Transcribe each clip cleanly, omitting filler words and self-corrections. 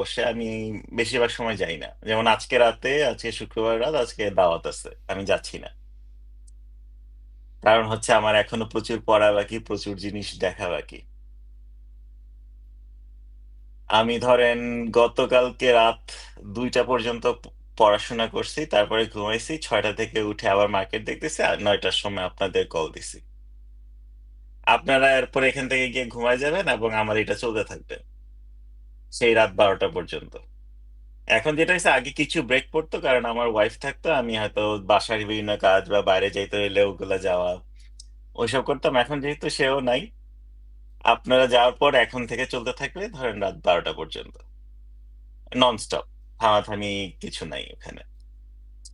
বসে আমি বেশিরভাগ সময় যাই না। যেমন আজকে রাতে, আজকে শুক্রবার রাত, আজকে দাওয়াত আছে, আমি যাচ্ছি না। কারণ হচ্ছে আমার এখনো প্রচুর পড়া বাকি, প্রচুর জিনিস দেখা বাকি। আমি ধরেন গতকালকে রাত 2টা পর্যন্ত পড়াশোনা করছি, তারপরে ঘুমাইছি, 6টা থেকে উঠে আবার মার্কেট দেখতেছি, আর 9টার সময় আপনাদের কল দিছি। আপনারা এরপর এখান থেকে গিয়ে ঘুমায় যাবেন এবং আমার এটা চলতে থাকবে সেই রাত 12টা পর্যন্ত। এখন যেটা হচ্ছে, আগে কিছু ব্রেক পড়তো কারণ আমার ওয়াইফ থাকতো, আমি হয়তো বাসার বিভিন্ন কাজ বা বাইরে যাইতে হইলে ওগুলা যাওয়া ওইসব করতাম। এখন যেহেতু সেও নাই, আপনারা যাওয়ার পর এখন থেকে চলতে থাকবে ধরেন রাত 12টা পর্যন্ত, নন স্টপ, থামাথামি কিছু নাই ওখানে।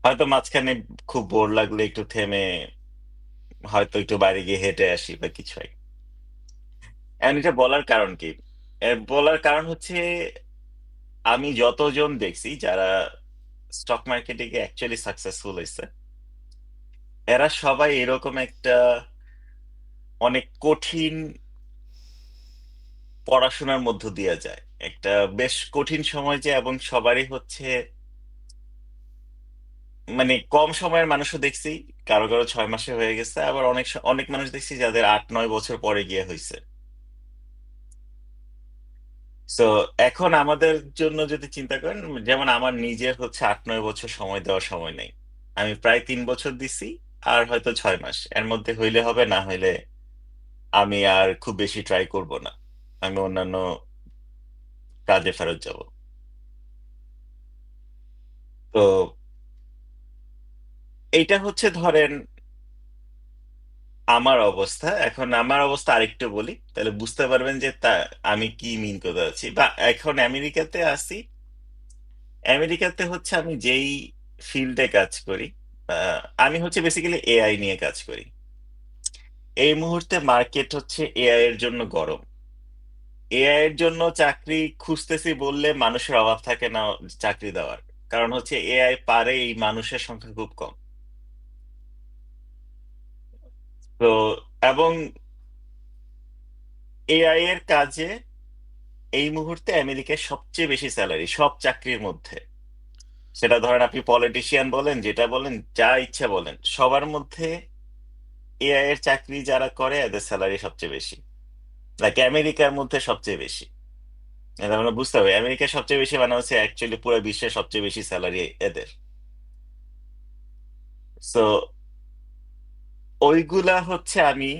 হয়তো মাঝখানে খুব বোর লাগলে একটু থেমে হয়তো একটু বাইরে গিয়ে হেঁটে আসি বা কিছু হয়। এখন এটা বলার কারণ কি? বলার কারণ হচ্ছে, আমি যতজন দেখছি যারা স্টক মার্কেটে গিয়ে অ্যাকচুয়ালি সাকসেসফুল হয়েছে, এরা সবাই এরকম একটা অনেক কঠিন পড়াশোনার মধ্য দিয়ে যায়, একটা বেশ কঠিন সময় যায়, এবং সবারই হচ্ছে মানে কম সময়ের মানুষও দেখছি, কারো কারো 6 মাসে হয়ে গেছে, আবার অনেক মানুষ দেখছি যাদের 8-9 বছর পরে গিয়ে হয়েছে। তো এখন আমাদের জন্য যদি চিন্তা করেন, যেমন আমার নিজের হচ্ছে 8-9 বছর সময় দেওয়ার সময় নেই। আমি প্রায় 3 বছর দিছি, আর হয়তো 6 মাস এর মধ্যে হইলে হবে, না হইলে আমি আর খুব বেশি ট্রাই করব না, আমি অন্যান্য কাজে ফেরত যাব। তো এইটা হচ্ছে ধরেন আমার অবস্থা। এখন আমার অবস্থা আরেকটু বলি, তাহলে বুঝতে পারবেন যে আমি কি মিন করতে যাচ্ছি। বা এখন আমেরিকাতে আছি, আমেরিকাতে হচ্ছে আমি যেই ফিল্ডে কাজ করি, আমি হচ্ছে বেসিক্যালি এআই নিয়ে কাজ করি। এই মুহূর্তে মার্কেট হচ্ছে এআই এর জন্য গরম। এআই এর জন্য চাকরি খুঁজতেছি বললে মানুষের অভাব থাকে না চাকরি দেওয়ার। কারণ হচ্ছে এআই পারে, এই মানুষের সংখ্যা খুব কম। তো এবং এআই এর কাজে এই মুহূর্তে আমেরিকায় সবচেয়ে বেশি স্যালারি সব চাকরির মধ্যে। সেটা ধরেন আপনি পলিটিশিয়ান বলেন, যেটা বলেন, যা ইচ্ছা বলেন, সবার মধ্যে এআই এর চাকরি যারা করে এদের স্যালারি সবচেয়ে বেশি। লাইক আমেরিকার মধ্যে সবচেয়ে বেশি। এটা আমরা বুঝতে হবে, আমেরিকার সবচেয়ে বেশি মানে হচ্ছে অ্যাকচুয়ালি পুরো বিশ্বের সবচেয়ে বেশি স্যালারি এদের। সো ওইগুলা হচ্ছে আমি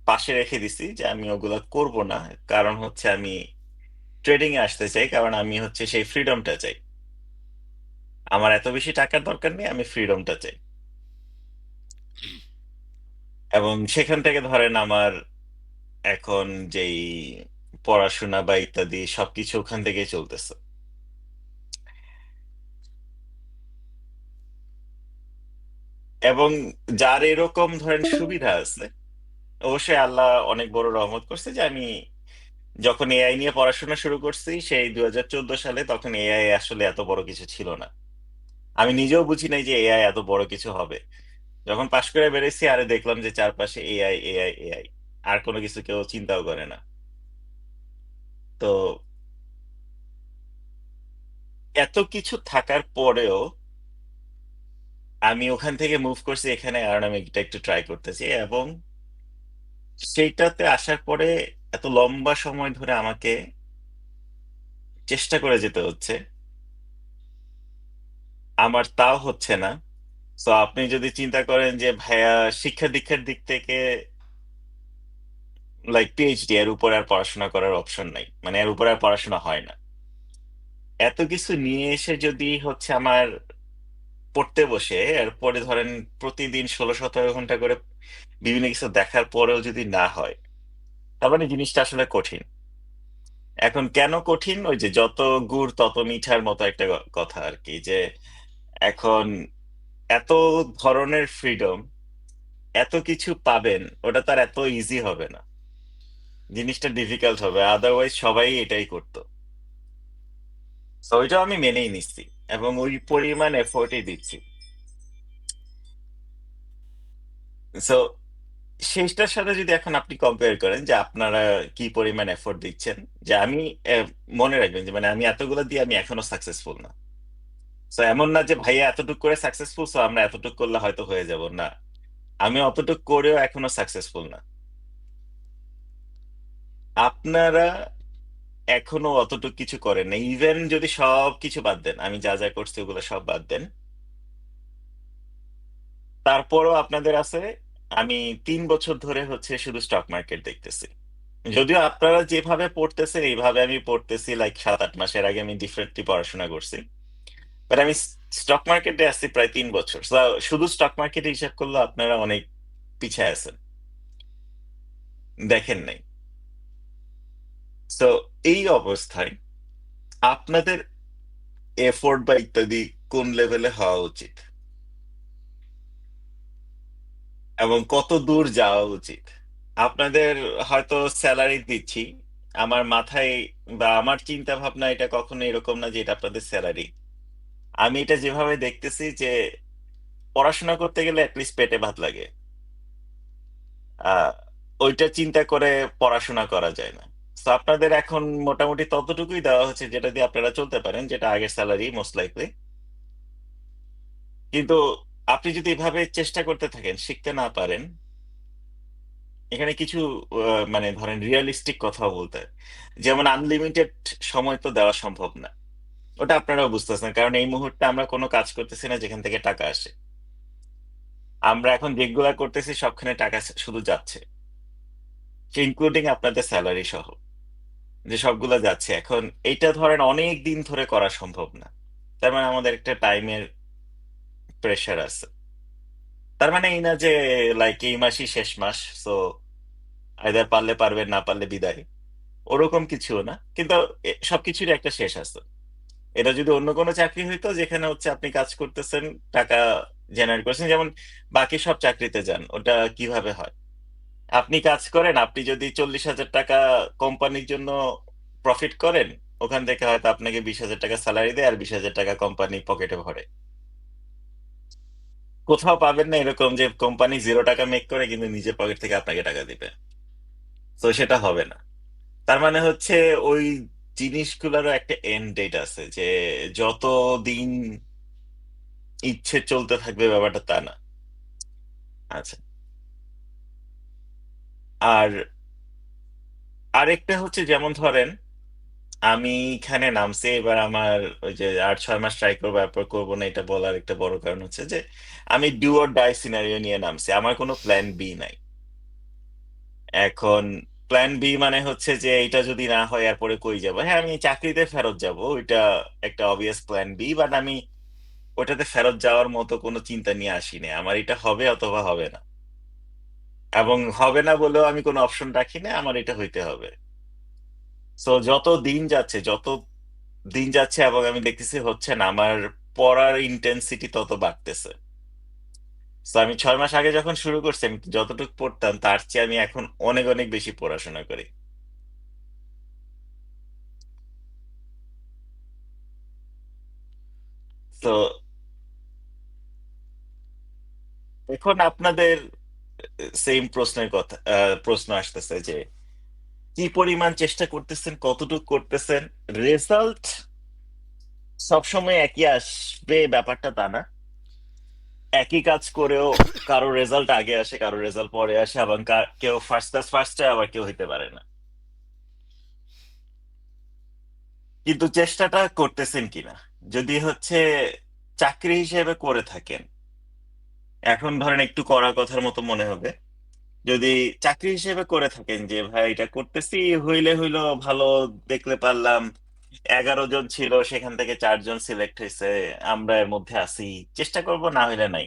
পাশে রেখে দিছি, যে আমি ওগুলা করব না। কারণ হচ্ছে আমি ট্রেডিং এ আসতে চাই, কারণ আমি হচ্ছে সেই ফ্রিডমটা চাই। আমার এত বেশি টাকার দরকার নেই, আমি ফ্রিডমটা চাই। এবং সেখান থেকে ধরেন আমার এখন যেই পড়াশোনা বা ইত্যাদি সবকিছু ওখান থেকে চলতেছে। এবং যার এরকম ধরেন সুবিধা আছে, অবশ্যই আল্লাহ অনেক বড় রহমত করছে যে আমি যখন এআই নিয়ে পড়াশোনা শুরু করছি সেই 2014 সালে, তখন এআই আসলে এত বড় কিছু ছিল না। আমি নিজেও বুঝি নাই যে এআই এত বড় কিছু হবে। যখন পাশ করে বেরিয়েছি, আরে দেখলাম যে চারপাশে এআই এআই এআই, আর কোনো কিছু কেউ চিন্তাও করে না। তো এত কিছু থাকার পরেও আমি ওখান থেকে মুভ করছি এখানে, কারণ আমি এটা একটু ট্রাই করতেছি। এবং সেইটাতে আসার পরে এত লম্বা সময় ধরে আমাকে চেষ্টা করে যেতে হচ্ছে, আমার তাও হচ্ছে না। তো আপনি যদি চিন্তা করেন যে ভাইয়া শিক্ষা দীক্ষার দিক থেকে, লাইক পিএইচডি এর উপর আর পড়াশোনা করার অপশন নাই, মানে এর উপর আর পড়াশোনা হয় না। এত কিছু নিয়ে এসে যদি হচ্ছে আমার পড়তে বসে, এরপরে ধরেন প্রতিদিন 16-17 ঘন্টা করে বিভিন্ন কিছু দেখার পরেও যদি না হয়, তার মানে জিনিসটা আসলে কঠিন। এখন কেন কঠিন? ওই যে যত গুড় তত মিঠার মতো একটা কথা আর কি, যে এখন এত ধরনের ফ্রিডম, এত কিছু পাবেন, ওটা তার এত ইজি হবে না, জিনিসটা ডিফিকাল্ট হবে, আদারওয়াইজ সবাই এটাই করতো। তো ওইটাও আমি মেনেই নিচ্ছি, এবং ওই পরিমাণ এফোর্টই দিচ্ছি। সো সেইটার সাথে যদি এখন আপনি কম্পেয়ার করেন যে আপনারা কি পরিমাণ এফোর্ট দিচ্ছেন, যে আমি মনে রাখবেন যে মানে আমি এতগুলো দিয়ে আমি এখনো সাকসেসফুল না। তো এমন না যে ভাইয়া এতটুকু করে সাকসেসফুল, সো আমরা এতটুকু করলে হয়তো হয়ে যাব, না। আমি অতটুকু করেও এখনো সাকসেসফুল না। আপনারা এখনো অতটুকু কিছু করেন না। ইভেন যদি সব কিছু বাদ দেন, আমি যা যা করছি ওগুলো সব বাদ দেন, তারপরও আপনাদের আছে। আমি 3 বছর ধরে হচ্ছে শুধু স্টক মার্কেট দেখতেছি। যদিও আপনারা যেভাবে পড়তেছেন এইভাবে আমি পড়তেছি লাইক 7-8 মাসের আগে আমি ডিফারেন্টলি পড়াশোনা করছি। বাট আমি স্টক মার্কেটে আছি প্রায় 3 বছর। So, শুধু স্টক মার্কেটে হিসাব করলে আপনারা অনেক পিছিয়ে আছেন, দেখেন নাই। তো এই অবস্থায় আপনাদের এফোর্ট বা ইত্যাদি কোন লেভেলে হওয়া উচিত এবং কত দূর যাওয়া উচিত? আপনাদের হয়তো স্যালারি দিচ্ছি, আমার মাথায় বা আমার চিন্তা ভাবনা এটা কখনো এরকম না যে এটা আপনাদের স্যালারি। আমি এটা যেভাবে দেখতেছি যে পড়াশোনা করতে গেলে অ্যাটলিস্ট পেটে ভাত লাগে। আহ ওইটা চিন্তা করে পড়াশোনা করা যায় না। তো আপনাদের এখন মোটামুটি ততটুকুই দেওয়া হচ্ছে যেটা দিয়ে আপনারা চলতে পারেন, যেটা আগের স্যালারি মোস্ট লাইকলি। কিন্তু আপনি যদি এভাবে চেষ্টা করতে থাকেন, শিখতে না পারেন, এখানে কিছু মানে ধরেন রিয়েলিস্টিক কথা বলতে হয়। যেমন আনলিমিটেড সময় তো দেওয়া সম্ভব না। ওটা আপনারাও বুঝতেছেন, কারণ এই মুহূর্তে আমরা কোনো কাজ করতেছি না যেখান থেকে টাকা আসে। আমরা এখন যেগুলা করতেছি সবখানে টাকা শুধু যাচ্ছে, ইনক্লুডিং আপনাদের স্যালারি সহ, যে সবগুলা যাচ্ছে। এখন এইটা ধরেন অনেক দিন ধরে করা সম্ভব না। তার মানে আমাদের একটা টাইমের প্রেশার আছে। তার মানে এই না যে লাইক এই মাসই শেষ মাস, সো আইদার পারলে পারবেন, না পারলে বিদায়, ওরকম কিছুও না। কিন্তু সবকিছুরই একটা শেষ আছে। এটা যদি অন্য কোনো চাকরি হইতো যেখানে হচ্ছে আপনি কাজ করতেছেন, টাকা জেনারেট করছেন, যেমন বাকি সব চাকরিতে যান, ওটা কিভাবে হয়? আপনি কাজ করেন, আপনি যদি 40,000 টাকা কোম্পানির জন্য প্রফিট করেন, ওখান থেকে হয়তো আপনাকে 20,000 টাকা স্যালারি দেয় আর 20,000 টাকা কোম্পানি পকেটে ভরে। কোথাও পাবেন না এরকম যে কোম্পানি 0 টাকা মেক করে কিন্তু নিজের পকেট থেকে আপনাকে টাকা দিবে। তো সেটা হবে না। তার মানে হচ্ছে ওই জিনিসগুলোরও একটা এন্ড ডেট আছে, যে যত দিন ইচ্ছে চলতে থাকবে ব্যাপারটা তা না। আচ্ছা। আর আরেকটা হচ্ছে যেমন ধরেন আমি এখানে নামছি, এবার আমার ওই যে 8-6 মাস ট্রাই করবো তারপর করবো না, এটা বলার একটা বড় কারণ হচ্ছে যে আমি ডু অর ডাই সিনারিও নিয়ে নামছি, আমার কোনো প্ল্যান বি নাই। এখন প্ল্যান বি মানে হচ্ছে যে এটা যদি না হয় এরপরে কই যাব? হ্যাঁ, আমি চাকরিতে ফেরত যাব, ওইটা একটা অবভিয়াস প্ল্যান বি, বাট আমি ওটাতে ফেরত যাওয়ার মতো কোনো চিন্তা নিয়ে আসিনি। আমার এটা হবে অথবা হবে না, এবং হবে না বলেও আমি কোনো অপশন রাখি না, আমার এটা হইতে হবে। সো যত দিন যাচ্ছে এবং আমি দেখতেছি হচ্ছে না, আমার পড়ার ইন্টেন্সিটি তত বাড়তেছে। তো আমি 6 মাস আগে যখন শুরু করছি আমি যতটুকু পড়তাম তার চেয়ে আমি এখন অনেক অনেক বেশি পড়াশোনা করি। তো এখন আপনাদের সেম প্রশ্নের কথা, প্রশ্ন আসতেছে যে কি পরিমাণ চেষ্টা করতেছেন, কতটুকু করতেছেন। রেজাল্ট সবসময় একই আসবে ব্যাপারটা তা না। একই কাজ করেও কারো রেজাল্ট আগে আসে, কারো রেজাল্ট পরে আসে, এবং কেউ ফার্স্ট ক্লাস ফার্স্টে, আবার কেউ হইতে পারে না। কিন্তু চেষ্টাটা করতেছেন কিনা, যদি হচ্ছে চাকরি হিসেবে করে থাকেন, এখন ধরেন একটু কড়া কথার মতো মনে হবে, যদি চাকরি হিসেবে করে থাকেন যে ভাই এটা করতেছি, হইলে হইলো, ভালো, দেখলে পারলাম 11 জন ছিল সেখান থেকে 4 জন সিলেক্ট হয়েছে, আমরা এর মধ্যে আছি, চেষ্টা করব, না হইলে নাই,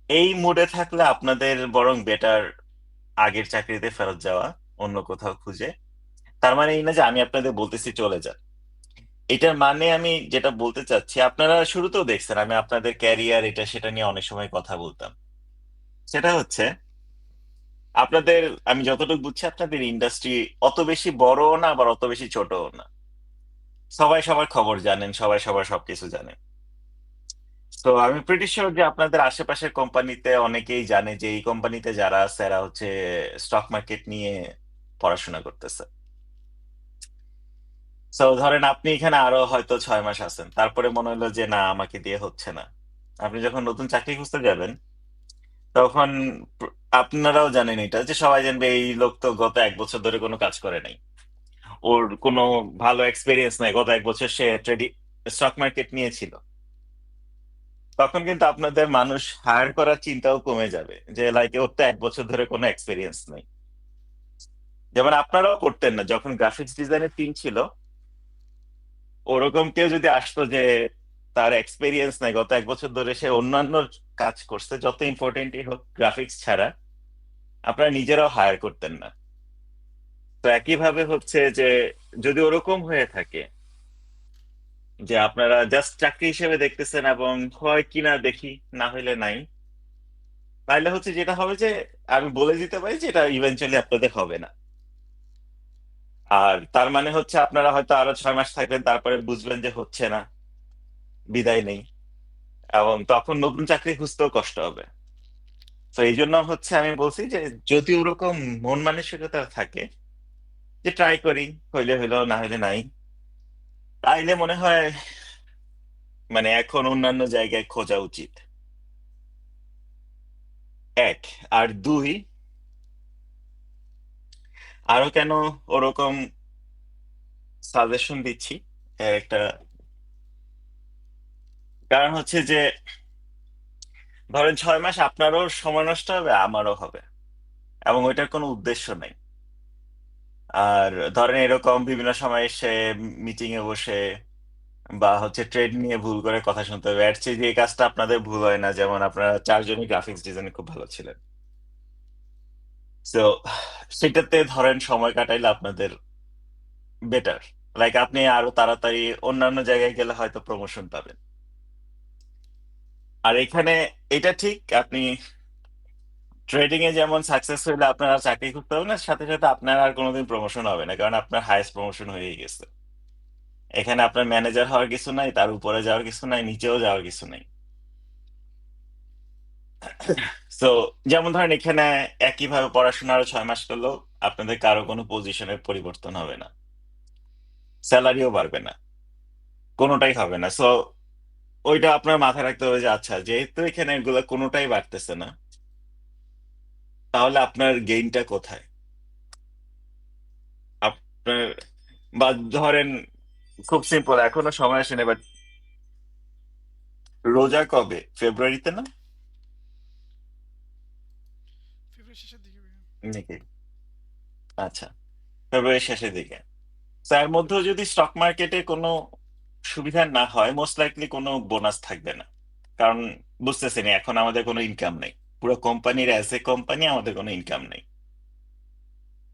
এই মুডে থাকলে আপনাদের বরং বেটার আগের চাকরিতে ফেরত যাওয়া, অন্য কোথাও খুঁজে। তার মানে এই না যে আমি আপনাদের বলতেছি চলে যান। এটার মানে আমি যেটা বলতে চাচ্ছি, আপনারা শুরুতেও দেখছেন আমি আপনাদের ক্যারিয়ার এটা সেটা নিয়ে অনেক সময় কথা বলতাম। সেটা হচ্ছে আপনাদের, আমি যতটুকু বুঝছি আপনাদের ইন্ডাস্ট্রি অত বেশি বড়ও না আবার অত বেশি ছোটও না। সবাই সবার খবর জানেন, সবাই সবার সবকিছু জানেন। তো আমি প্রিটি শিওর যে আপনাদের আশেপাশের কোম্পানিতে অনেকেই জানে যে এই কোম্পানিতে যারা আছে এরা হচ্ছে স্টক মার্কেট নিয়ে পড়াশোনা করতেছে। তো ধরেন আপনি এখানে আরো হয়তো 6 মাস আছেন, তারপরে মনে হলো যে না আমাকে দিয়ে হচ্ছে না। আপনি যখন নতুন চাকরি খুঁজতে যাবেন তখন আপনারাও জানেন এটা, যে সবাই জানবে এই লোক তো গত 1 বছর ধরে কোনো কাজ করে নাই, ওর কোনো ভালো এক্সপিরিয়েন্স নাই, গত 1 বছর সে ট্রেডিং স্টক মার্কেট নিয়েছিল। তখন কিন্তু আপনাদের মানুষ হায়ার করার চিন্তাও কমে যাবে, যে লাইক ওর তো 1 বছর ধরে কোনো এক্সপিরিয়েন্স নেই। যেমন আপনারাও করতেন না যখন গ্রাফিক্স ডিজাইনের টিম ছিল, ওরকম কেউ যদি আসতো যে তার এক্সপিরিয়েন্স নাই, গত 1 বছর ধরে সে অন্যান্য কাজ করছে যত ইম্পর্টেন্টই হোক গ্রাফিক্স ছাড়া, আপনারা নিজেরাও হায়ার করতেন না। তো একইভাবে হচ্ছে যে যদি ওরকম হয়ে থাকে যে আপনারা জাস্ট চাকরি হিসেবে দেখতেছেন এবং হয় কিনা দেখি, না হইলে নাই, তাহলে হচ্ছে যেটা হবে যে আমি বলে দিতে পারি যে এটা ইভেনচুয়ালি আপনাদের হবে না। আর তার মানে হচ্ছে আপনারা হয়তো আরো 6 মাস থাকবেন, তারপরে বুঝবেন যে হচ্ছে না, বিদায় নেই, এবং তখন নতুন চাকরি খুঁজতেও কষ্ট হবে। তো এই জন্য হচ্ছে আমি বলছি যে যদি ওরকম মন মানসিকতা থাকে যে ট্রাই করি, হইলে হইলো না হইলে নাই, তাইলে মনে হয় মানে এখন অন্যান্য জায়গায় খোঁজা উচিত। এক। আর দুই, আরো কেন ওরকম সাজেশন দিচ্ছি, এর একটা কারণ হচ্ছে যে ধরেন 6 মাস আপনারও সময় নষ্ট হবে, আমারও হবে, এবং ওইটার কোনো উদ্দেশ্য নেই। আর ধরেন এরকম বিভিন্ন সময় এসে মিটিং এ বসে বা হচ্ছে ট্রেড নিয়ে ভুল করে কথা শুনতে হবে, এর চেয়ে যে এই কাজটা আপনাদের ভুল হয় না, যেমন আপনারা 4জনই গ্রাফিক্স ডিজাইনে খুব ভালো ছিলেন, তো সেটাতে ধরেন সময় কাটাইলে আপনাদের বেটার, লাইক আপনি আরো তাড়াতাড়ি অন্যান্য জায়গায় গেলে হয়তো প্রমোশন পাবেন। আর এখানে এটা ঠিক, আপনি ট্রেডিং এ যেমন সাকসেস হইলে আপনার আর চাকরি করতে হবে না, সাথে সাথে আপনার আর কোনোদিন প্রমোশন হবে না, কারণ আপনার হাইয়েস্ট প্রমোশন হয়ে গেছে। এখানে আপনার ম্যানেজার হওয়ার কিছু নাই, তার উপরে যাওয়ার কিছু নাই, নিচেও যাওয়ার কিছু নাই। তো যেমন ধরেন এখানে একইভাবে পড়াশোনা আরো 6 মাস করলেও আপনাদের কারো কোনো পজিশনের পরিবর্তন হবে না, স্যালারিও বাড়বে না, কোনোটাই হবে না। সো ওইটা আপনার মাথায় রাখতে হবে যে আচ্ছা যেহেতু এখানে এগুলো কোনোটাই বাড়তেছে না, তাহলে আপনার গেইনটা কোথায়? আপনার বা ধরেন খুব সিম্পল, এখনো সময় আসেনি, বাট রোজা কবে, ফেব্রুয়ারিতে না ফেব্রুয়ারি শেষের দিকে ভাইয়া। নাকি? আচ্ছা, ফেব্রুয়ারির শেষের দিকে। তার মধ্যেও যদি স্টক মার্কেটে কোনো সুবিধা না হয়, মোস্ট লাইকলি কোনো বোনাস থাকবে না, কারণ বুঝতেছেন এখন আমাদের কোনো ইনকাম নেই, পুরো কোম্পানির অ্যাজ এ কোম্পানি আমাদের কোনো ইনকাম নেই।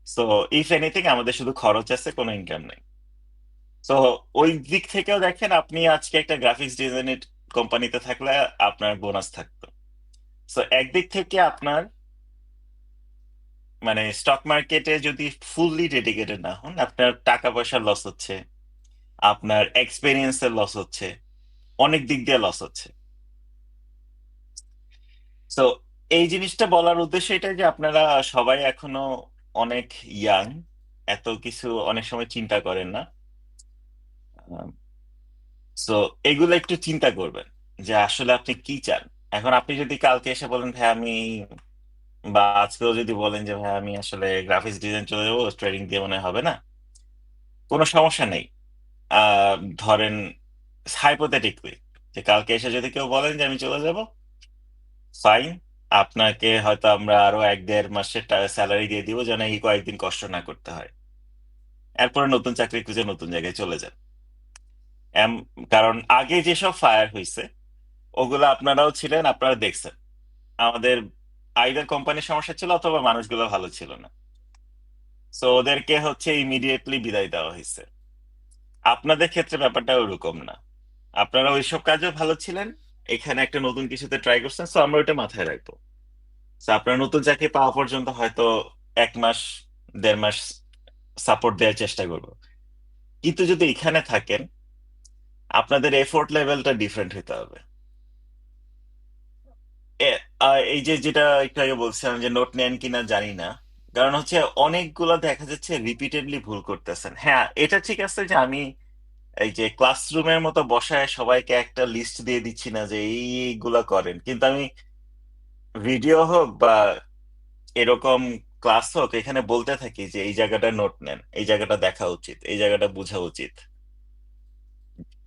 সো ইফ এনিথিং আমাদের শুধু খরচ আছে, কোনো ইনকাম নেই। তো ওই দিক থেকেও দেখেন, আপনি আজকে একটা গ্রাফিক্স ডিজাইনের কোম্পানিতে থাকলে আপনার বোনাস থাকতো। সো একদিক থেকে আপনার মানে স্টক মার্কেটে যদি ফুললি ডেডিকেটেড না হন, আপনার টাকা পয়সার লস হচ্ছে, আপনার এক্সপেরিয়েন্সের লস হচ্ছে, অনেক দিক দিয়ে লস হচ্ছে। তো এই জিনিসটা বলার উদ্দেশ্য এটাই যে আপনারা সবাই এখনো অনেক ইয়াং, এত কিছু অনেক সময় চিন্তা করেন না। তো এগুলো একটু চিন্তা করবেন যে আসলে আপনি কি চান। এখন আপনি যদি কালকে এসে বলেন ভাই আমি, বা আজকেও যদি বলেন যে ভাই আমি আসলে গ্রাফিক্স ডিজাইন চলে যাবো, ট্রেডিং দিয়ে মনে হয় হবে না, কোনো সমস্যা নেই। ধরেন হাইপোথেটিকলি যে কালকে এসে যদি কেউ বলেন যে আমি চলে যাব, ফাইন, আপনাকে হয়তো আমরা আরো 1-1.5 মাসের স্যালারি দিয়ে দিব যেন এই কয়েকদিন কষ্ট না করতে হয়। এরপরে নতুন চাকরি খুঁজে নতুন জায়গায় চলে যান। কারণ আগে যেসব ফায়ার হয়েছে ওগুলো আপনারাও ছিলেন, আপনারা দেখছেন, আমাদের আইদার কোম্পানির সমস্যা ছিল অথবা মানুষগুলো ভালো ছিল না, সো ওদেরকে হচ্ছে ইমিডিয়েটলি বিদায় দেওয়া হয়েছে। আপনাদের ক্ষেত্রে ব্যাপারটা ওরকম না, আপনারা ওইসব কাজেও ভালো ছিলেন, এখানে একটা নতুন কিছুতে ট্রাই করছেন, সো আমরা ওইটা মাথায় রাখবো। তো আপনার নতুন চাকরি পাওয়া পর্যন্ত হয়তো 1 মাস 1.5 মাস সাপোর্ট দেওয়ার চেষ্টা করবো। কিন্তু যদি এখানে থাকেন, আপনাদের এফোর্ট লেভেলটা ডিফারেন্ট হতে হবে। এই যে যেটা একটু আগে বলছিলাম যে নোট নেন কিনা জানি না, কারণ হচ্ছে অনেকগুলা দেখা যাচ্ছে রিপিটেডলি ভুল করতেছেন। হ্যাঁ, এটা ঠিক আছে যে আমি এই যে ক্লাসরুমের মতো বসায় সবাইকে একটা লিস্ট দিয়ে দিচ্ছি না যে এইগুলা করেন, কিন্তু আমি ভিডিও হোক বা এরকম ক্লাস হোক এখানে বলতে থাকি যে এই জায়গাটা নোট নেন, এই জায়গাটা দেখা উচিত, এই জায়গাটা বোঝা উচিত।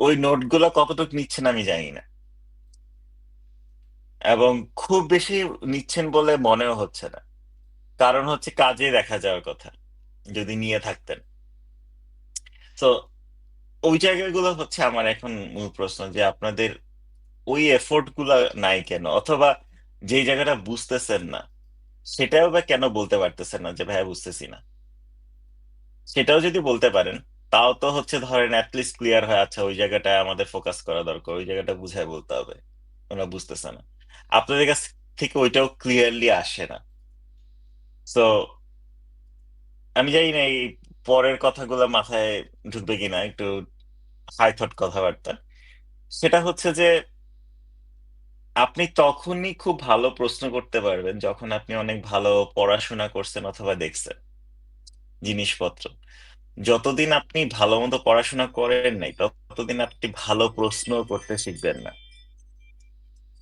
ওই নোটগুলো কতটুকু নিচ্ছেন আমি জানি না, এবং খুব বেশি নিচ্ছেন বলে মনেও হচ্ছে না। কারণ হচ্ছে কাজে দেখা যাওয়ার কথা যদি নিয়ে থাকতেন। তো ওই জায়গাগুলো হচ্ছে আমার এখন মূল প্রশ্ন, যে আপনাদের ওই এফোর্ট গুলা নাই কেন, অথবা যে জায়গাটা বুঝতেছেন না সেটাও বা কেন বলতে পারতেছেন না যে ভাইয়া বুঝতেছি না। সেটাও যদি বলতে পারেন তাও তো হচ্ছে ধরেন অ্যাটলিস্ট ক্লিয়ার হয়, আচ্ছা ওই জায়গাটায় আমাদের ফোকাস করা দরকার, ওই জায়গাটা বুঝায় বলতে হবে। ওরা বুঝতেছে না, আপনাদের কাছ থেকে ওইটাও ক্লিয়ারলি আসে না। তো আমি জানি না এই পরের কথাগুলো মাথায় ঢুকবে কিনা, একটু হাই থট কথাবার্তা। সেটা হচ্ছে যে আপনি তখনই খুব ভালো প্রশ্ন করতে পারবেন যখন আপনি অনেক ভালো পড়াশোনা করছেন অথবা দেখছেন জিনিসপত্র। যতদিন আপনি ভালো মতো পড়াশোনা করেন নাই ততদিন আপনি ভালো প্রশ্ন করতে শিখবেন না।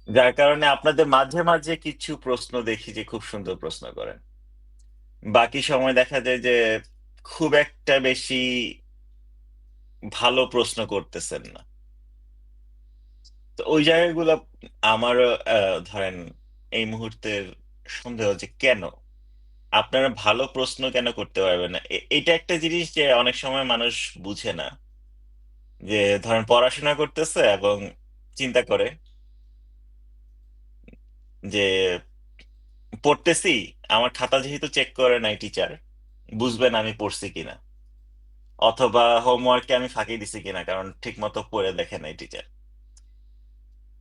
যার কারণে আপনাদের মাঝে মাঝে কিছু প্রশ্ন দেখি যে খুব সুন্দর প্রশ্ন করেন, বাকি সময় দেখা যায় যে খুব একটা বেশি ভালো প্রশ্ন করতেছেন না। তো ওই জায়গাগুলো আমারও ধরেন এই মুহূর্তের সন্দেহ যে কেন আপনারা ভালো প্রশ্ন কেন করতে পারবেন না। এটা একটা জিনিস যে অনেক সময় মানুষ বুঝে না, যে ধরেন পড়াশোনা করতেছে এবং চিন্তা করে যে পড়তেছি, আমার খাতা যেহেতু চেক করে নাই টিচার, বুঝবেন আমি পড়ছি কিনা, অথবা হোমওয়ার্কে আমি ফাঁকি দিছি কিনা কারণ ঠিক মতো পড়ে দেখে নাই টিচার।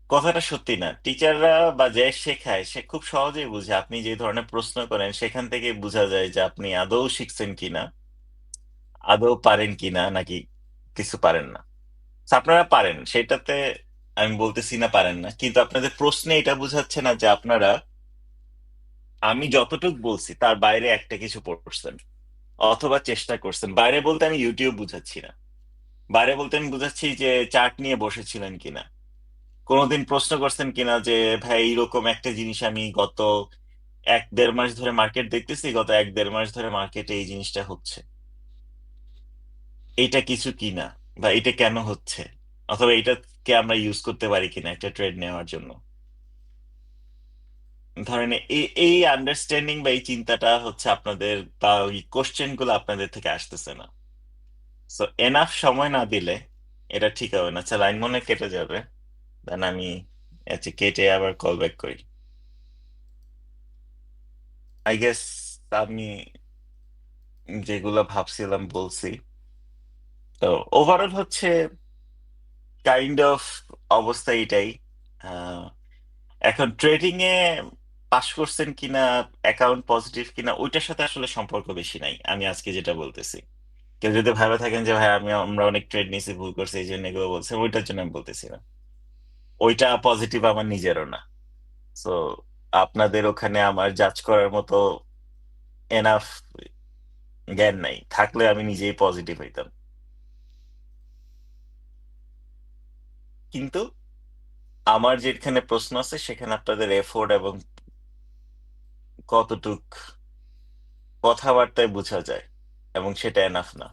কথাটা সত্যি না, টিচাররা বা যে শেখায় সে খুব সহজেই বুঝে আপনি যে ধরনের প্রশ্ন করেন সেখান থেকে বোঝা যায় যে আপনি আদৌ শিখছেন কিনা, আদৌ পারেন কিনা, নাকি কিছু পারেন না। So, আপনারা পারেন সেটাতে আমি বলতেছি না পারেন না, কিন্তু আপনাদের প্রশ্নে এটা বোঝাচ্ছে না যে আপনারা আমি যতটুকু বলছি তার বাইরে একটা কিছু পড়ছেন অথবা চেষ্টা করছেন। বাইরে বলতে আমি ইউটিউব বুঝাচ্ছি না, বাইরে বলতে আমি বুঝাচ্ছি যে চার্ট নিয়ে বসেছিলেন কিনা, কোনোদিন প্রশ্ন করছেন কিনা যে ভাই এইরকম একটা জিনিস আমি গত 1-1.5 মাস ধরে মার্কেট দেখতেছি, গত 1-1.5 মাস ধরে মার্কেটে এই জিনিসটা হচ্ছে, এইটা কিছু কিনা, বা এটা কেন হচ্ছে, অথবা এটাকে আমরা ইউজ করতে পারি কিনা একটা ট্রেড নেওয়ার জন্য। ধরেন এই এই আন্ডারস্ট্যান্ডিং বা এই চিন্তাটা হচ্ছে আপনাদের, বা ওই কোশ্চেন গুলো আপনাদের থেকে আসতেছে না। সো এনাফ সময় না দিলে এটা ঠিক হবে না। আচ্ছা, লাইন মনে কেটে যাবে, দেন আমি আচ্ছা কেটে আবার কল ব্যাক করি। আই গেস আমি যেগুলো ভাবছিলাম বলছি। তো ওভারঅল হচ্ছে কাইন্ড অফ অবস্থা এটাই। আহ, এখন ট্রেডিং এ পাশ করছেন কিনা, অ্যাকাউন্ট পজিটিভ কিনা, ওইটার সাথে আসলে সম্পর্ক বেশি নাই। আমি আজকে যেটা বলতেছি, কেউ যদি ভাবে থাকেন যে ভাই আমরা অনেক ট্রেড নিয়েছি, ভুল করছি এই জন্য এগুলো বলছে, ওইটার জন্য আমি বলতেছি না। ওইটা পজিটিভ আমার নিজেরও না। তো আপনাদের ওখানে আমার জাজ করার মতো এনাফ জ্ঞান নাই, থাকলে আমি নিজেই পজিটিভ হইতাম। কিন্তু আমার যেখানে প্রশ্ন আছে সেখানে আপনাদের এফোর্ট এবং কতটুক কথাবার্তায় বোঝা যায়, এবং সেটা এনাফ না।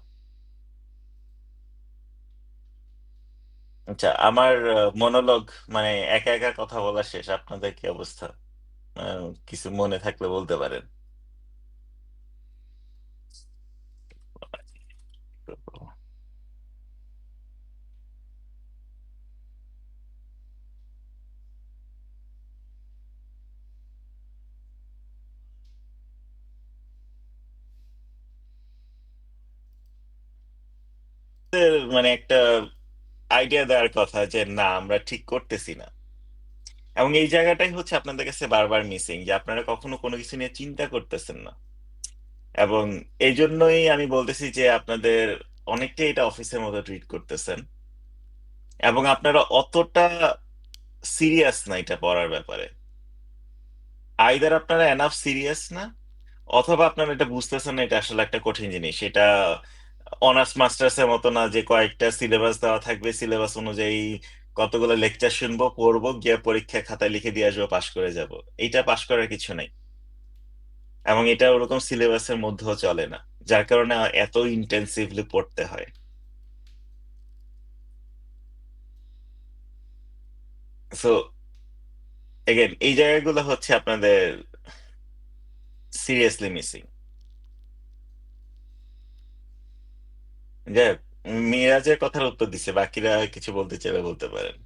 আচ্ছা, আমার মনোলগ মানে একা একা কথা বলা শেষ। আপনাদের কি অবস্থা? কিছু মনে থাকলে বলতে পারেন। মানে একটা আইডিয়া দেওয়ার কথা যে না আমরা ঠিক করতেছি না, এবং এই জায়গাটাই হচ্ছে আপনাদের কাছে বারবার মিসিং, যে আপনারা কখনো কোনো কিছু নিয়ে চিন্তা করতেছেন না। এবং এই জন্যই আমি বলতেছি যে আপনাদের অনেকটাই এটা অফিসের মতো ট্রিট করতেছেন, এবং আপনারা অতটা সিরিয়াস না এটা পড়ার ব্যাপারে। আইদার আপনারা এনাফ সিরিয়াস না, অথবা আপনারা এটা বুঝতেছেন না এটা আসলে একটা কঠিন জিনিস। এটা অনার্স মাস্টার্স এর মতো না যে কয়েকটা সিলেবাস দেওয়া থাকবে, সিলেবাস অনুযায়ী কতগুলো লেকচার শুনবো, পড়বো, গিয়ে পরীক্ষা খাতায় লিখে দিয়ে আসবো, পাশ করে যাব। এইটা পাশ করার কিছু নাই। এবং এটা ওরকম সিলেবাসের মধ্যেও চলে না, যার কারণে এত ইন্টেন্সিভলি পড়তে হয়। সো এগেন এই জায়গাগুলো হচ্ছে আপনাদের সিরিয়াসলি মিসিং। যাই হোক, মিরাজের কথার উত্তর দিছে, বাকিরা কিছু বলতে চাইলে বলতে পারেন।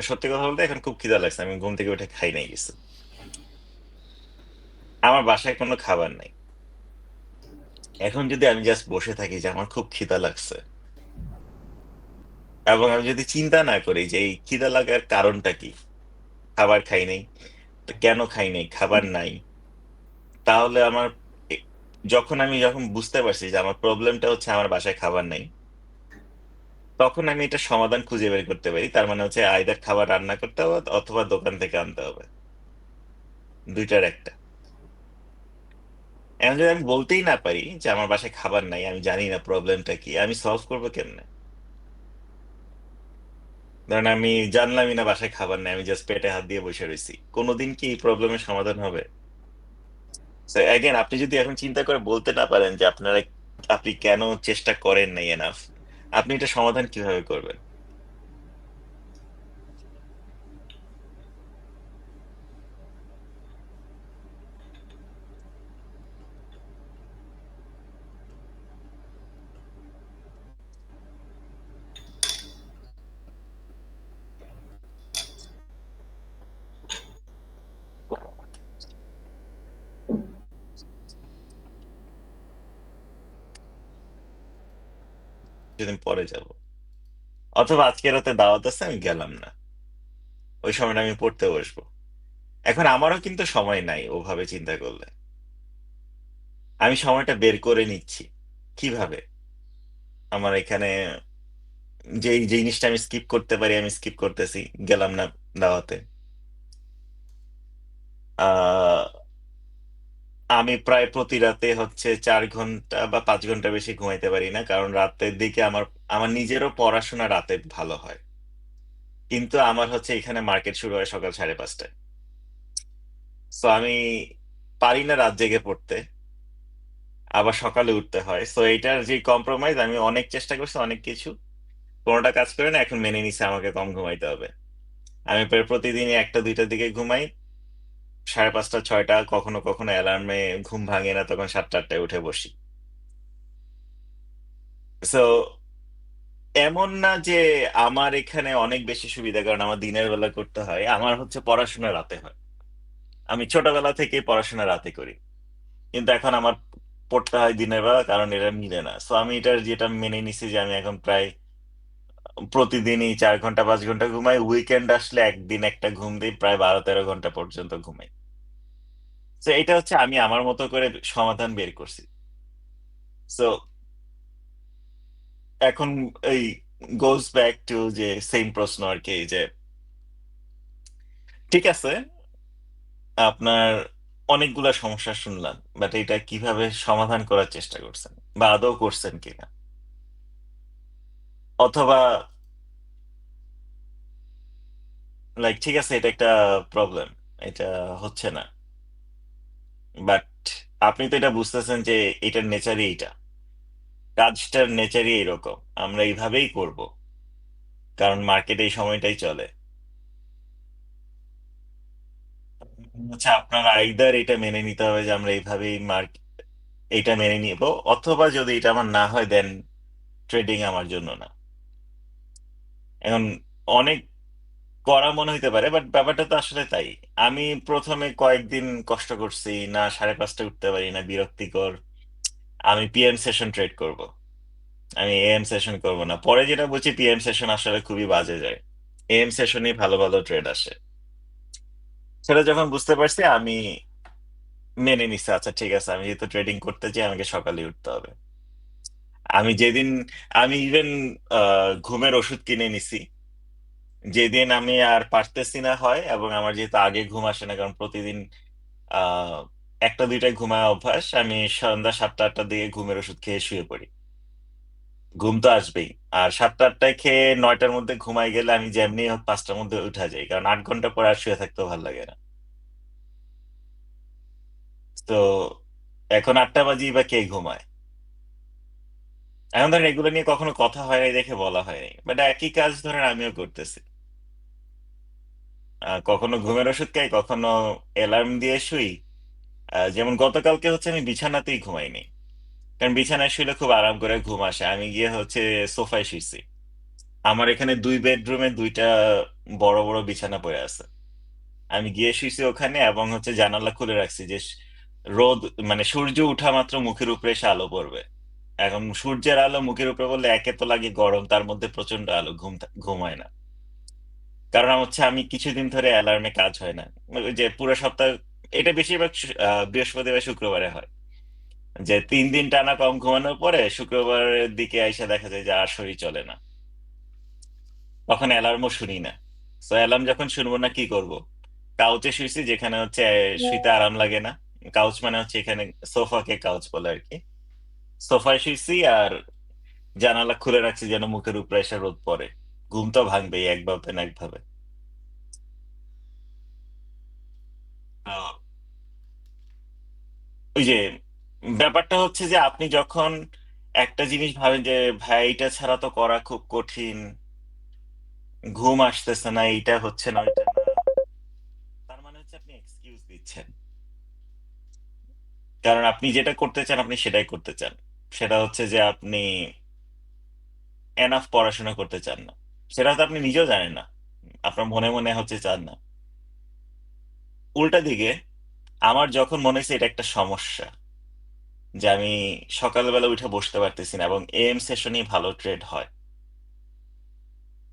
সত্যি কথা বলতে এখন খুব খিদা লাগছে, আমি ঘুম থেকে উঠে খাই নাই কিছু। আমার বাসায় কোনো খাবার নাই। এখন যদি আমি জাস্ট বসে থাকি যে আমার খুব খিদা লাগছে, এবং আমি যদি চিন্তা না করি যে এই খিদা লাগার কারণটা কি, খাবার খাই নাই, তো কেন খাই নাই, খাবার নাই, তাহলে আমার এ- যখন বুঝতে পারছি যে আমার প্রবলেমটা হচ্ছে আমার বাসায় খাবার নাই, তখন আমি এটা সমাধান খুঁজে বের করতে পারি। তার মানে হচ্ছে আইদার খাবার রান্না করতে হবে অথবা দোকান থেকে আনতে হবে, দুইটার একটা। এখন যদি আমি বলতেই না পারি যে আমার বাসায় খাবার নাই, আমি জানি না প্রবলেমটা কি, আমি সলভ করবো কেমনে? ধরেন আমি জানলামই না বাসায় খাবার নাই, আমি জাস্ট পেটে হাত দিয়ে বসে রয়েছি, কোনোদিন কি এই প্রবলেমের সমাধান হবে? এগেন আপনি যদি এখন চিন্তা করে বলতে না পারেন যে আপনি কেন চেষ্টা করেন নাই এনাফ, আপনি এটা সমাধান কিভাবে করবেন? কিছুদিন পরে যাব, অথবা আজকে রাতে দাওয়াত আছে আমি গেলাম না, ওই সময়টা আমি পড়তে বসবো। এখন আমারও কিন্তু সময় নাই ওভাবে চিন্তা করলে, আমি সময়টা বের করে নিচ্ছি। কিভাবে? আমার এখানে যে জিনিসটা আমি স্কিপ করতে পারি আমি স্কিপ করতেছি, গেলাম না দাওয়াতে। আহ আমি প্রায় প্রতি রাতে হচ্ছে 4 ঘন্টা বা 5 ঘন্টা বেশি ঘুমাইতে পারি না, কারণ রাতের দিকে আমার আমার নিজেরও পড়াশোনা রাতে ভালো হয়, কিন্তু আমার হচ্ছে এখানে মার্কেট শুরু হয় সকাল 5:30টায়। সো আমি পারি না রাত জেগে পড়তে, আবার সকালে উঠতে হয়। সো এইটার যে কম্প্রোমাইজ, আমি অনেক চেষ্টা করছি, অনেক কিছু, কোনোটা কাজ করে না। এখন মেনে নিছে আমাকে কম ঘুমাইতে হবে। আমি প্রায় প্রতিদিনই 1টা 2টার দিকে ঘুমাই, 5:30 6টা, কখনো কখনো অ্যালার্মে ঘুম ভাঙে না, তখন 7টা 8টায় উঠে বসি। সো এমন না যে আমার এখানে অনেক বেশি সুবিধা, কারণ আমার দিনের বেলা করতে হয়, আমার হচ্ছে পড়াশোনা রাতে হয়। আমি ছোটবেলা থেকে পড়াশোনা রাতে করি, কিন্তু এখন আমার পড়তে হয় দিনের বেলা, কারণ এটা মিলে না। সো আমি এটার যেটা মেনে নিছি যে আমি এখন প্রায় প্রতিদিনই 4 ঘন্টা 5 ঘন্টা ঘুমাই, উইকেন্ড আসলে একদিন একটা ঘুম দিই, প্রায় 12 13 ঘন্টা পর্যন্ত ঘুমাই। তো এটা হচ্ছে আমি আমার মতো করে সমাধান বের করছি। সো এখন এই গোজ ব্যাক টু যে সেম প্রশ্ন আর কি, যে ঠিক আছে আপনার অনেকগুলা সমস্যা শুনলাম, বাট এটা কিভাবে সমাধান করার চেষ্টা করছেন, বা আদৌ করছেন কিনা? অথবা লাইক ঠিক আছে এটা একটা প্রবলেম, এটা হচ্ছে না, বাট আপনি তো এটা বুঝতেছেন যে এটার নেচারই এইটা, কাজটার নেচারই এরকম, আমরা এইভাবেই করব, কারণ মার্কেটে এই সময়টাই চলে। আচ্ছা, আপনার আইদার এটা মেনে নিতে হবে যে আমরা এইভাবেই এইটা মেনে নিব, অথবা যদি এটা আমার না হয় দেন ট্রেডিং আমার জন্য না। এখন অনেক করা মনে হইতে পারে, বাট ব্যাপারটা তো আসলে তাই। আমি প্রথমে কয়েকদিন কষ্ট করছি, না 5:30টায় উঠতে পারি না, বিরক্তিকর, আমি পিএম সেশন ট্রেড করব, আমি এএম সেশন করব না। পরে যেটা বুঝছি পিএম সেশন আসলে খুবই বাজে যায়, এম সেশনে ভালো ভালো ট্রেড আসে। সেটা যখন বুঝতে পারছি আমি মেনে নিছি, আচ্ছা ঠিক আছে, আমি যেহেতু ট্রেডিং করতে চাই আমাকে সকালে উঠতে হবে। আমি যেদিন, আমি ইভেন ঘুমের ওষুধ কিনে নিছি। যেদিন আমি আর পারতেছি না হয়, এবং আমার যেহেতু আগে ঘুম আসে না, কারণ প্রতিদিন আহ একটা দুইটায় ঘুমায় অভ্যাস, আমি সন্ধ্যা 7টা 8টার দিকে ঘুমের ওষুধ খেয়ে শুয়ে পড়ি। ঘুম তো আসবেই। আর 7টা 8টায় খেয়ে 9টার মধ্যে ঘুমাই গেলে আমি যেমনি হোক 5টার মধ্যে উঠা যাই, কারণ 8 ঘন্টা পরে আর শুয়ে থাকতেও ভালো লাগে না। তো এখন 8টা বাজি বা কে ঘুমায়? এখন ধরেন এগুলো নিয়ে কখনো কথা হয় নাই দেখে বলা হয়নি, বাট একই কাজ ধরেন আমিও করতেছি। কখনো ঘুমের ওষুধ খাই, কখনো অ্যালার্ম দিয়ে শুই। যেমন গতকালকে হচ্ছে আমি বিছানাতেই ঘুমাইনি, কারণ বিছানায় শুলে খুব আরাম করে ঘুম আসে। আমি গিয়ে হচ্ছে সোফায় শুইছি। আমার এখানে 2 বেডরুমে 2টা বড় বড় বিছানা পড়ে আছে। আমি গিয়ে শুইছি ওখানে, এবং হচ্ছে জানালা খুলে রাখছি যে রোদ, মানে সূর্য উঠা মাত্র মুখের উপরে এসে আলো পড়বে। এখন সূর্যের আলো মুখের উপরে বললে একে তো লাগে গরম, তার মধ্যে প্রচন্ড আলো, ঘুম হয় না। কারণ হচ্ছে আমি কিছুদিন ধরে অ্যালার্মে কাজ হয় না। ওই যে পুরো সপ্তাহ, এটা বেশিরভাগ বৃহস্পতিবার শুক্রবারে হয়, যে 3 দিন টানা কম ঘুমানোর পরে শুক্রবারের দিকে আইসা দেখা যায় যে আর শরীর চলে না। তখন অ্যালার্মও শুনি না। তো অ্যালার্ম যখন শুনবো না কি করব? কাউচে শুইছি, যেখানে হচ্ছে শুইতে আরাম লাগে না। কাউচ মানে হচ্ছে এখানে সোফাকে কাউচ বলে আর কি। সোফায় শুইছি আর জানালা খুলে রাখছি যেন মুখের উপরে এসে রোদ পড়ে। ঘুম তো ভাঙবেই একভাবে না একভাবে। তো ওই যে ব্যাপারটা হচ্ছে যে আপনি যখন একটা জিনিস ভাবেন যে ভাই এটা ছাড়া তো করা খুব কঠিন, ঘুম আসতেছে না, এইটা হচ্ছে না ওইটা না, তার মানে হচ্ছে আপনি এক্সকিউজ দিচ্ছেন। কারণ আপনি যেটা করতে চান আপনি সেটাই করতে চান। সেটা হচ্ছে যে আপনি এনাফ পড়াশোনা করতে চান না। সেটা হয়তো আপনি নিজেও জানেন না, আপনার মনে মনে হচ্ছে চান না। উল্টা দিকে, আমার যখন মনে হয়েছে এটা একটা সমস্যা, যে আমি সকালবেলা উঠে বসতে পারতেছি না এবং এম সেশনই ভালো ট্রেড হয়,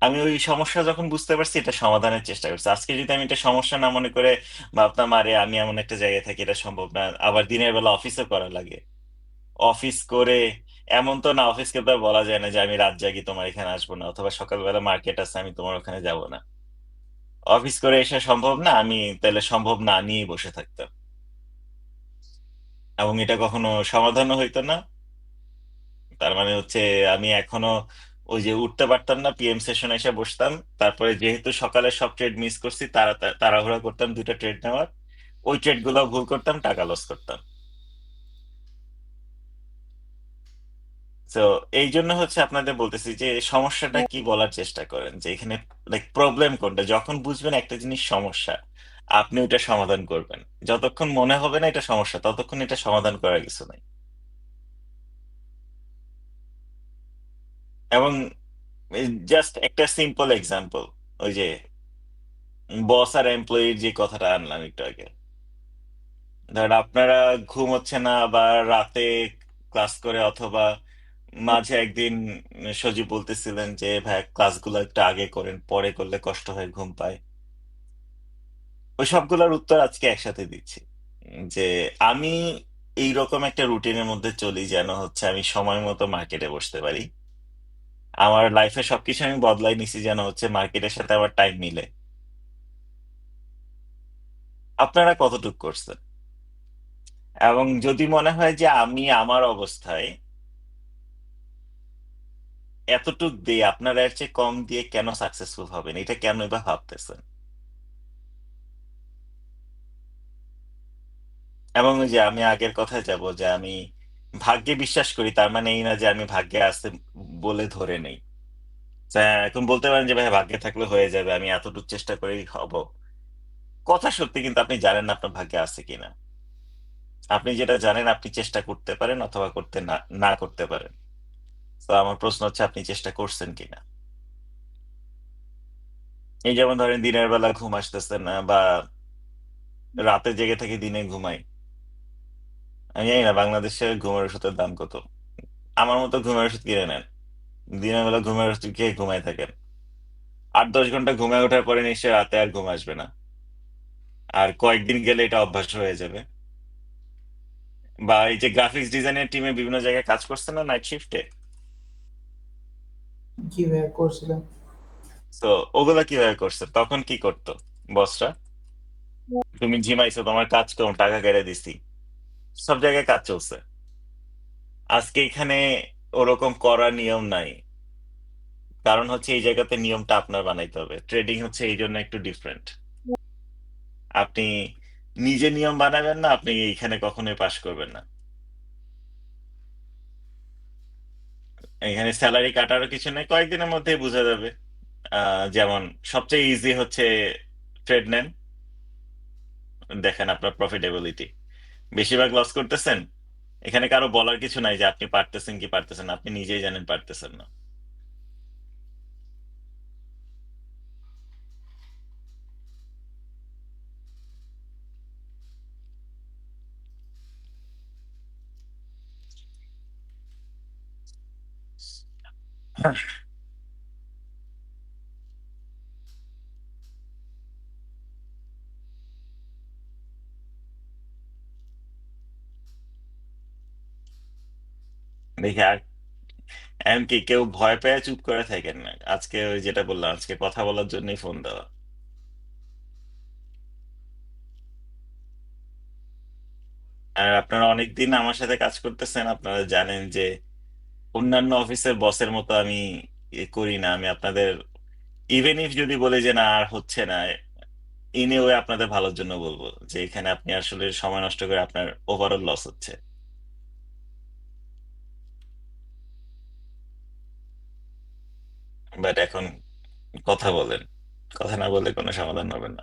আমি ওই সমস্যা যখন বুঝতে পারছি এটা সমাধানের চেষ্টা করছি। আজকে যদি আমি এটা সমস্যা না মনে করে ভাবতাম আরে আমি এমন একটা জায়গায় থাকি এটা সম্ভব না, আবার দিনের বেলা অফিসে করা লাগে, অফিস করে, এমন তো না অফিসকে তো আর বলা যায় না যে আমি রাত জাগি তোমার এখানে আসবো না, অথবা সকালবেলা মার্কেট আছে আমি তোমার ওখানে যাব না, অফিস করে এসে সম্ভব না, আমি তাহলে সম্ভব না নিয়েই বসে থাকতাম, এবং এটা কখনো সমাধানও হইতো না। তার মানে হচ্ছে আমি এখনো ওই যে উঠতে পারতাম না, পিএম সেশন এসে বসতাম। তারপরে যেহেতু সকালে সব ট্রেড মিস করছি, তাড়াহুড়া করতাম 2টা ট্রেড নেওয়ার, ওই ট্রেড গুলো ভুল করতাম, টাকা লস করতাম। তো এই জন্য হচ্ছে আপনাদের বলতেছি যে সমস্যাটা কি বলার চেষ্টা করেন, যে এখানে লাইক প্রবলেম কোনটা। যখন বুঝবেন একটা জিনিস সমস্যা, আপনি ওইটা সমাধান করবেন। যতক্ষণ মনে হবে না এটা সমস্যা, ততক্ষণ এটা সমাধান করার কিছু নাই। এবং জাস্ট একটা সিম্পল এক্সাম্পল, ওই যে বস আর এমপ্লয়ির যে কথাটা আনলাম একটু আগে, ধরেন আপনারা ঘুম হচ্ছে না বা রাতে ক্লাস করে, অথবা মাঝে একদিন সজীব বলতেছিলেন যে ভাই ক্লাসগুলো একটু আগে করেন, পরে করলে কষ্ট হয়, ঘুম পায়। ওই সবগুলোর উত্তর আজকে একসাথে দিচ্ছি। যে আমি এইরকম একটা রুটিনের মধ্যে চলি যেন হচ্ছে আমি সময় মতো মার্কেটে বসতে পারি। আমার লাইফে সবকিছু আমি বদলাই নিছি যেন হচ্ছে মার্কেটের সাথে আমার টাইম মিলে। আপনারা কতটুকু করছেন? এবং যদি মনে হয় যে আমি আমার অবস্থায় এতটুক দিয়ে আপনারা এর চেয়ে কম দিয়ে কেন সাকসেসফুল হবেন, এটা কেন বা ভাবতেছেন? এবং ওই যে আমি আগের কথায় যাব, যে আমি ভাগ্যে বিশ্বাস করি, তার মানে এই না যে আমি ভাগ্যে আছে বলে ধরে নেই। এখন বলতে পারেন যে ভাই ভাগ্যে থাকলে হয়ে যাবে, আমি এতটুকু চেষ্টা করেই হব। কথা সত্যি, কিন্তু আপনি জানেন না আপনার ভাগ্যে আছে কিনা। আপনি যেটা জানেন আপনি চেষ্টা করতে পারেন অথবা করতে না না করতে পারেন। তো আমার প্রশ্ন হচ্ছে আপনি চেষ্টা করছেন কিনা। এই যেমন ধরেন দিনের বেলা ঘুম আসতেছে না, বা রাতে জেগে থেকে দিনে ঘুমাই। আমি জানি না বাংলাদেশের ঘুমের ওষুধের দাম কত। আমার মতো ঘুমের ওষুধ কিনে নেন, দিনের বেলা ঘুমের ওষুধ খেয়ে ঘুমাই থাকেন। 8-10 ঘন্টা ঘুমায় ওঠার পরে নিশ্চয়ই রাতে আর ঘুম আসবে না। আর কয়েকদিন গেলে এটা অভ্যাস হয়ে যাবে। বা এই যে গ্রাফিক্স ডিজাইনের টিমে বিভিন্ন জায়গায় কাজ করছে না নাইট শিফটে, জি ভাইয়া করছিলাম। তো ওগুলা কিভাবে করছে, তখন কি করতো বসরা? তুমি ঝিমাইছো, তোমার কাজ কম, টাকা কেটে দিছি, সব জায়গায় কাজ চলছে। আজকে এখানে ওরকম করার নিয়ম নাই। কারণ হচ্ছে এই জায়গাতে নিয়মটা আপনার বানাইতে হবে, ট্রেডিং হচ্ছে এই জন্য একটু ডিফারেন্ট। আপনি নিজে নিয়ম বানাবেন না, আপনি এইখানে কখনোই পাশ করবেন না। এখানে স্যালারি কাটারও কিছু নেই, কয়েকদিনের মধ্যেই বোঝা যাবে। যেমন সবচেয়ে ইজি হচ্ছে ট্রেড নেন, দেখেন আপনার প্রফিটেবিলিটি। বেশিরভাগ লস করতেছেন, এখানে কারো বলার কিছু নাই যে আপনি পারতেছেন কি পারতেছেন না, আপনি নিজেই জানেন পারতেছেন না। দেখি আর এমনকি কেউ ভয় পেয়ে চুপ করে থাকেন না। আজকে ওই যেটা বললাম, আজকে কথা বলার জন্যই ফোন দেওয়া। আর আপনারা অনেকদিন আমার সাথে কাজ করতেছেন, আপনারা জানেন যে অন্যান্য অফিসের বসের মতো আমি করি না। আমি আপনাদের ইভেন ইফ যদি বলি যে না আর হচ্ছে না, ইন এ ওয়ে আপনাদের ভালোর জন্য বলবো যে এখানে আপনি আসলে সময় নষ্ট করে আপনার ওভারঅল লস হচ্ছে। বাট এখন কথা বলেন, কথা না বললে কোনো সমাধান হবে না।